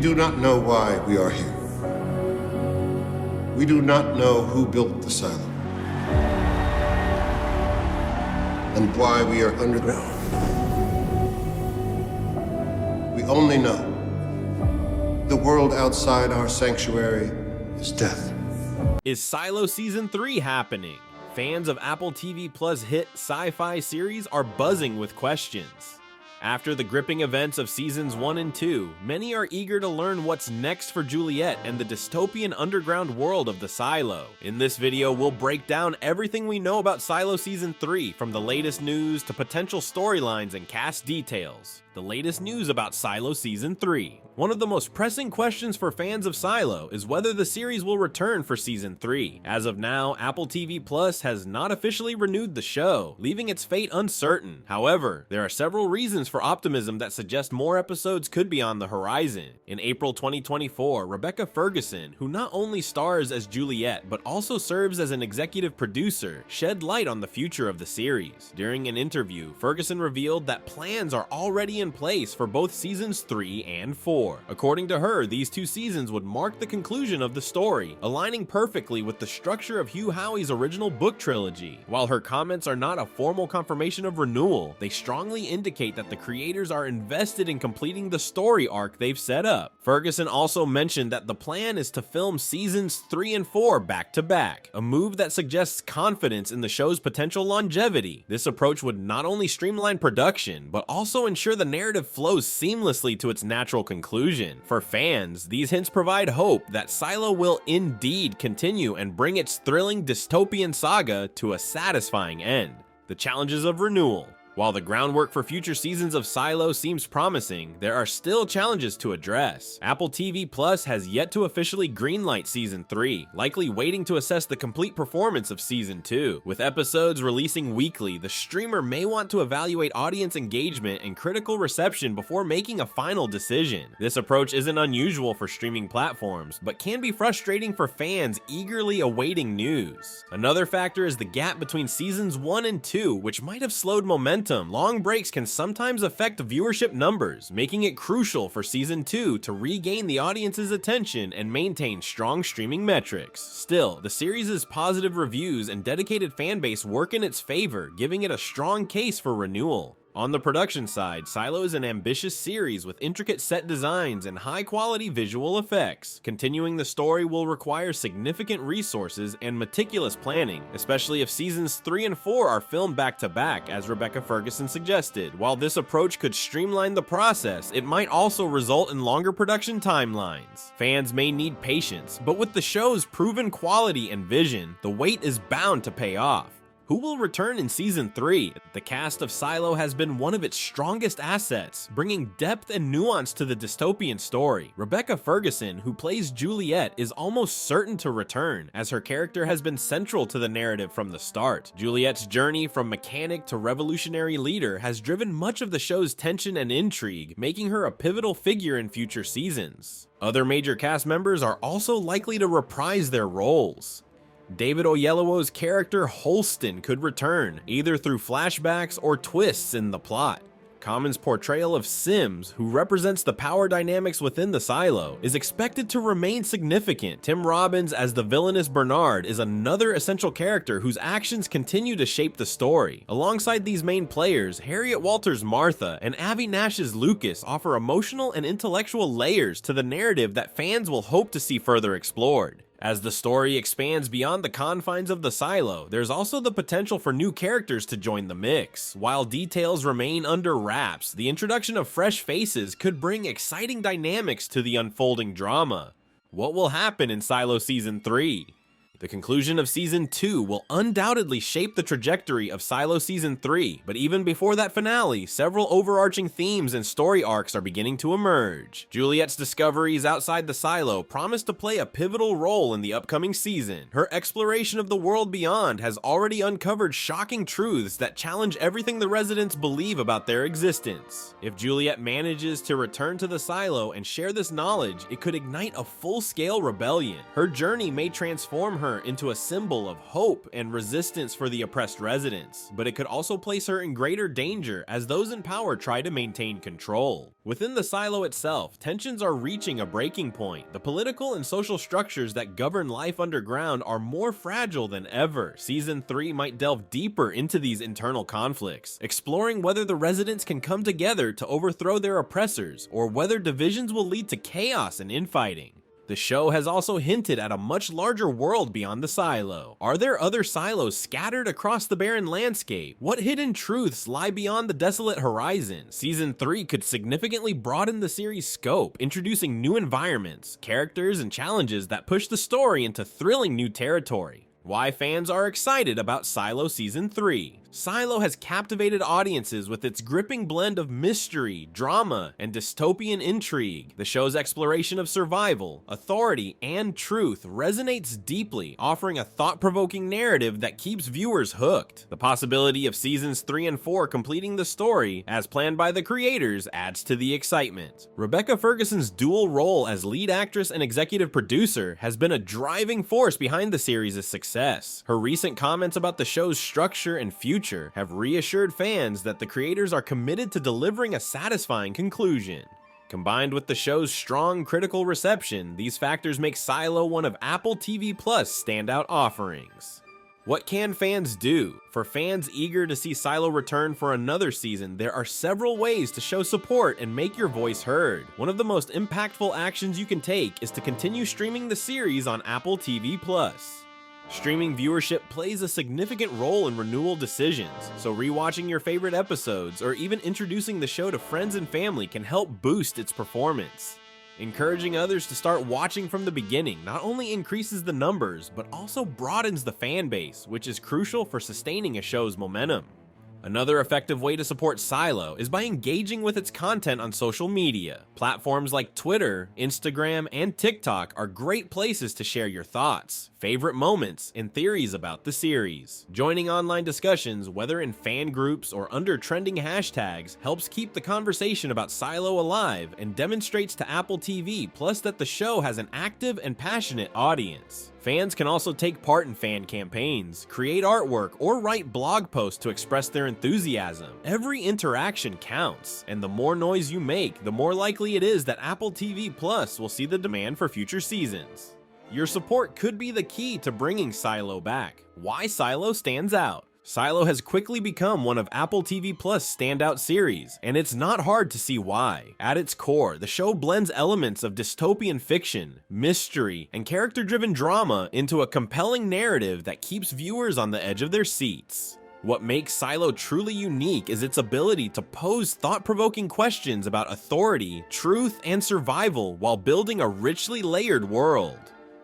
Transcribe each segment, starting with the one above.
do not know why we are here. We do not know who built the silo and why we are underground. We only know the world outside our sanctuary is death. Is Silo Season 3 happening? Fans of Apple TV Plus hit sci-fi series are buzzing with questions. After the gripping events of Seasons 1 and 2, many are eager to learn what's next for Juliette and the dystopian underground world of the Silo. In this video, we'll break down everything we know about Silo Season 3, from the latest news to potential storylines and cast details. The latest news about Silo Season 3. One of the most pressing questions for fans of Silo is whether the series will return for Season 3. As of now, Apple TV Plus has not officially renewed the show, leaving its fate uncertain. However, there are several reasons for optimism that suggest more episodes could be on the horizon. In April 2024, Rebecca Ferguson, who not only stars as Juliette but also serves as an executive producer, shed light on the future of the series. During an interview, Ferguson revealed that plans are already in place for both Seasons 3 and 4. According to her, these two seasons would mark the conclusion of the story, aligning perfectly with the structure of Hugh Howey's original book trilogy. While her comments are not a formal confirmation of Renewal, they strongly indicate that the creators are invested in completing the story arc they've set up. Ferguson also mentioned that the plan is to film Seasons 3 and 4 back to back, a move that suggests confidence in the show's potential longevity. This approach would not only streamline production, but also ensure the narrative flows seamlessly to its natural conclusion. For fans, these hints provide hope that Silo will indeed continue and bring its thrilling dystopian saga to a satisfying end. The challenges of Renewal. While the groundwork for future seasons of Silo seems promising, there are still challenges to address. Apple TV Plus has yet to officially greenlight Season 3, likely waiting to assess the complete performance of Season 2. With episodes releasing weekly, the streamer may want to evaluate audience engagement and critical reception before making a final decision. This approach isn't unusual for streaming platforms, but can be frustrating for fans eagerly awaiting news. Another factor is the gap between Seasons 1 and 2, which might have slowed momentum. Long breaks can sometimes affect viewership numbers, making it crucial for Season 2 to regain the audience's attention and maintain strong streaming metrics. Still, the series' positive reviews and dedicated fanbase work in its favor, giving it a strong case for renewal. On the production side, Silo is an ambitious series with intricate set designs and high-quality visual effects. Continuing the story will require significant resources and meticulous planning, especially if Seasons 3 and 4 are filmed back-to-back, as Rebecca Ferguson suggested. While this approach could streamline the process, it might also result in longer production timelines. Fans may need patience, but with the show's proven quality and vision, the wait is bound to pay off. Who will return in Season 3? The cast of Silo has been one of its strongest assets, bringing depth and nuance to the dystopian story. Rebecca Ferguson, who plays Juliette, is almost certain to return, as her character has been central to the narrative from the start. Juliette's journey from mechanic to revolutionary leader has driven much of the show's tension and intrigue, making her a pivotal figure in future seasons. Other major cast members are also likely to reprise their roles. David Oyelowo's character Holston could return, either through flashbacks or twists in the plot. Common's portrayal of Sims, who represents the power dynamics within the Silo, is expected to remain significant. Tim Robbins as the villainous Bernard is another essential character whose actions continue to shape the story. Alongside these main players, Harriet Walters' Martha and Avi Nash's Lucas offer emotional and intellectual layers to the narrative that fans will hope to see further explored. As the story expands beyond the confines of the Silo, there's also the potential for new characters to join the mix. While details remain under wraps, the introduction of fresh faces could bring exciting dynamics to the unfolding drama. What will happen in Silo Season 3? The conclusion of Season 2 will undoubtedly shape the trajectory of Silo Season 3, but even before that finale, several overarching themes and story arcs are beginning to emerge. Juliette's discoveries outside the Silo promise to play a pivotal role in the upcoming season. Her exploration of the world beyond has already uncovered shocking truths that challenge everything the residents believe about their existence. If Juliette manages to return to the Silo and share this knowledge, it could ignite a full-scale rebellion. Her journey may transform her her into a symbol of hope and resistance for the oppressed residents, but it could also place her in greater danger as those in power try to maintain control. Within the silo itself, tensions are reaching a breaking point. The political and social structures that govern life underground are more fragile than ever. Season 3 might delve deeper into these internal conflicts, exploring whether the residents can come together to overthrow their oppressors, or whether divisions will lead to chaos and infighting. The show has also hinted at a much larger world beyond the silo. Are there other silos scattered across the barren landscape? What hidden truths lie beyond the desolate horizon? Season 3 could significantly broaden the series' scope, introducing new environments, characters, and challenges that push the story into thrilling new territory. Why fans are excited about Silo Season 3. Silo has captivated audiences with its gripping blend of mystery, drama, and dystopian intrigue. The show's exploration of survival, authority, and truth resonates deeply, offering a thought-provoking narrative that keeps viewers hooked. The possibility of Seasons 3 and 4 completing the story, as planned by the creators, adds to the excitement. Rebecca Ferguson's dual role as lead actress and executive producer has been a driving force behind the series' success. Her recent comments about the show's structure and future have reassured fans that the creators are committed to delivering a satisfying conclusion. Combined with the show's strong critical reception, these factors make Silo one of Apple TV Plus' standout offerings. What can fans do? For fans eager to see Silo return for another season, there are several ways to show support and make your voice heard. One of the most impactful actions you can take is to continue streaming the series on Apple TV Plus. Streaming viewership plays a significant role in renewal decisions, so rewatching your favorite episodes or even introducing the show to friends and family can help boost its performance. Encouraging others to start watching from the beginning not only increases the numbers, but also broadens the fan base, which is crucial for sustaining a show's momentum. Another effective way to support Silo is by engaging with its content on social media. Platforms like Twitter, Instagram, and TikTok are great places to share your thoughts, favorite moments, and theories about the series. Joining online discussions, whether in fan groups or under trending hashtags, helps keep the conversation about Silo alive and demonstrates to Apple TV Plus that the show has an active and passionate audience. Fans can also take part in fan campaigns, create artwork, or write blog posts to express their enthusiasm. Every interaction counts, and the more noise you make, the more likely it is that Apple TV Plus will see the demand for future seasons. Your support could be the key to bringing Silo back. Why Silo stands out. Silo has quickly become one of Apple TV Plus' standout series, and it's not hard to see why. At its core, the show blends elements of dystopian fiction, mystery, and character-driven drama into a compelling narrative that keeps viewers on the edge of their seats. What makes Silo truly unique is its ability to pose thought-provoking questions about authority, truth, and survival while building a richly layered world.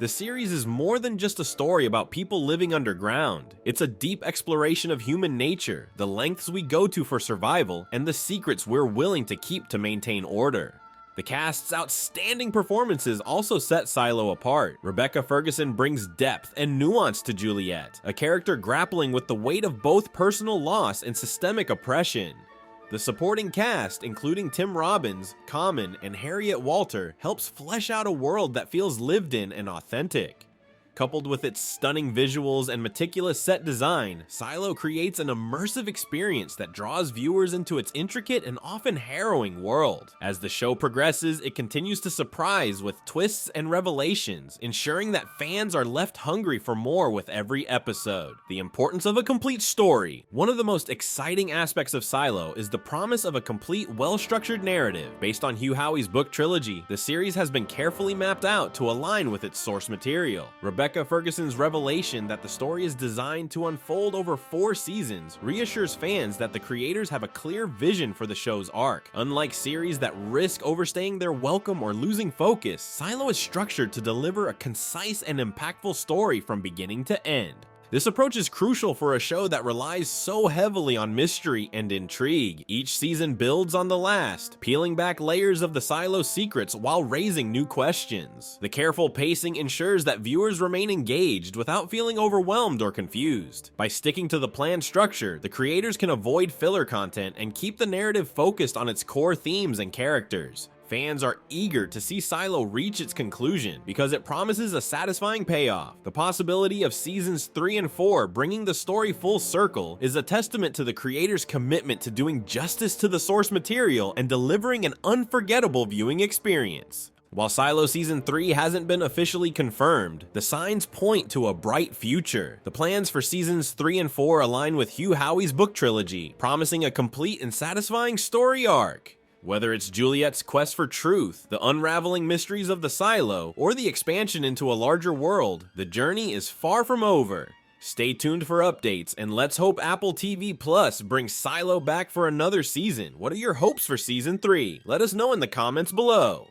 The series is more than just a story about people living underground. It's a deep exploration of human nature, the lengths we go to for survival, and the secrets we're willing to keep to maintain order. The cast's outstanding performances also set Silo apart. Rebecca Ferguson brings depth and nuance to Juliette, a character grappling with the weight of both personal loss and systemic oppression. The supporting cast, including Tim Robbins, Common, and Harriet Walter, helps flesh out a world that feels lived in and authentic. Coupled with its stunning visuals and meticulous set design, Silo creates an immersive experience that draws viewers into its intricate and often harrowing world. As the show progresses, it continues to surprise with twists and revelations, ensuring that fans are left hungry for more with every episode. The importance of a complete story. One of the most exciting aspects of Silo is the promise of a complete, well-structured narrative. Based on Hugh Howey's book trilogy, the series has been carefully mapped out to align with its source material. Rebecca Ferguson's revelation that the story is designed to unfold over 4 seasons reassures fans that the creators have a clear vision for the show's arc. Unlike series that risk overstaying their welcome or losing focus, Silo is structured to deliver a concise and impactful story from beginning to end. This approach is crucial for a show that relies so heavily on mystery and intrigue. Each season builds on the last, peeling back layers of the Silo secrets while raising new questions. The careful pacing ensures that viewers remain engaged without feeling overwhelmed or confused. By sticking to the planned structure, the creators can avoid filler content and keep the narrative focused on its core themes and characters. Fans are eager to see Silo reach its conclusion because it promises a satisfying payoff. The possibility of seasons 3 and 4 bringing the story full circle is a testament to the creator's commitment to doing justice to the source material and delivering an unforgettable viewing experience. While Silo Season 3 hasn't been officially confirmed, the signs point to a bright future. The plans for Seasons 3 and 4 align with Hugh Howey's book trilogy, promising a complete and satisfying story arc. Whether it's Juliette's quest for truth, the unraveling mysteries of the silo, or the expansion into a larger world, the journey is far from over. Stay tuned for updates, and let's hope Apple TV Plus brings Silo back for another season. What are your hopes for Season 3? Let us know in the comments below.